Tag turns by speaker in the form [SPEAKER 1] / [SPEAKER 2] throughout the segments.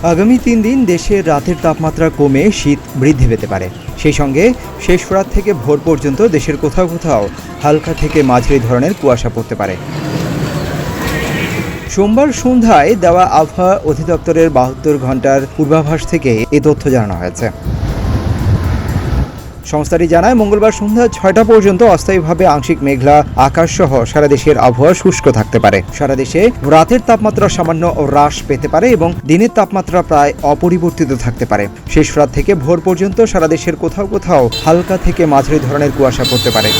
[SPEAKER 1] আগামী 3 দিন দেশের রাতের তাপমাত্রা কমে শীত বৃদ্ধি পেতে পারে। সেই সঙ্গে শেষ রাত থেকে ভোর পর্যন্ত দেশের কোথাও কোথাও হালকা থেকে মাঝারি ধরনের কুয়াশা পড়তে পারে। সোমবার সন্ধ্যায় দেওয়া আবহাওয়া অধিদপ্তরের 72 ঘন্টার পূর্বাভাস থেকে এই তথ্য জানানো হয়েছে। সংস্থাটি জানায়, মঙ্গলবার সন্ধ্যা 6টা পর্যন্ত অস্থায়ীভাবে আংশিক মেঘলা আকাশ সহ সারা দেশের আবহাওয়া শুষ্ক থাকতে পারে। সারা দেশে রাতের তাপমাত্রা সামান্য হ্রাস পেতে পারে এবং দিনের তাপমাত্রা প্রায় অপরিবর্তিত থাকতে পারে। শেষ রাত থেকে ভোর পর্যন্ত সারা দেশের কোথাও কোথাও হালকা থেকে মাঝারি ধরনের কুয়াশা পড়তে পারে।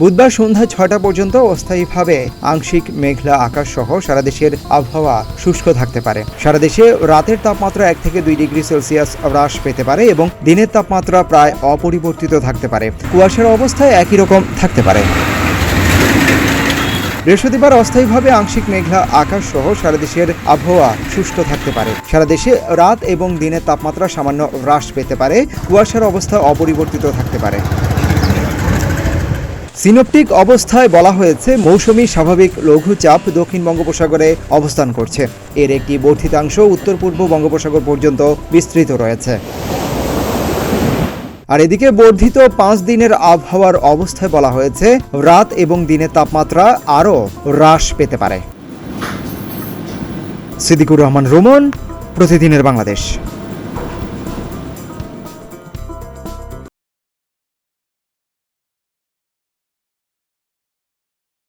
[SPEAKER 1] বুধবার সন্ধ্যা 6টা পর্যন্ত অস্থায়ীভাবে আংশিক মেঘলা আকাশ সহ সারা দেশের আবহাওয়া শুষ্ক থাকতে পারে। সারা দেশে রাতের তাপমাত্রা 1 থেকে 2 ডিগ্রি সেলসিয়াস হ্রাস পেতে পারে এবং দিনের তাপমাত্রা প্রায় অপরিবর্তিত থাকতে পারে। কুয়াশার অবস্থায় একই রকম থাকতে পারে। বৃহস্পতিবার অস্থায়ীভাবে আংশিক মেঘলা আকাশ সহ সারা দেশের আবহাওয়া শুষ্ক থাকতে পারে। সারা দেশে রাত এবং দিনের তাপমাত্রা সামান্য হ্রাস পেতে পারে। কুয়াশার অবস্থা অপরিবর্তিত থাকতে পারে। সিনপটিক অবস্থায় বলা হয়েছে, মৌসুমী স্বাভাবিক লঘুচাপ দক্ষিণ বঙ্গোপসাগরে অবস্থান করছে। এর একটি বর্ধিতাংশ উত্তর পূর্ব বঙ্গোপসাগর পর্যন্ত বিস্তৃত রয়েছে। আর এদিকে বর্ধিত 5 দিনের আবহাওয়ার অবস্থায় বলা হয়েছে, রাত এবং দিনের তাপমাত্রা আরও হ্রাস পেতে পারে। সিদ্দিকুর রহমান রোমন, প্রতিদিনের বাংলাদেশ।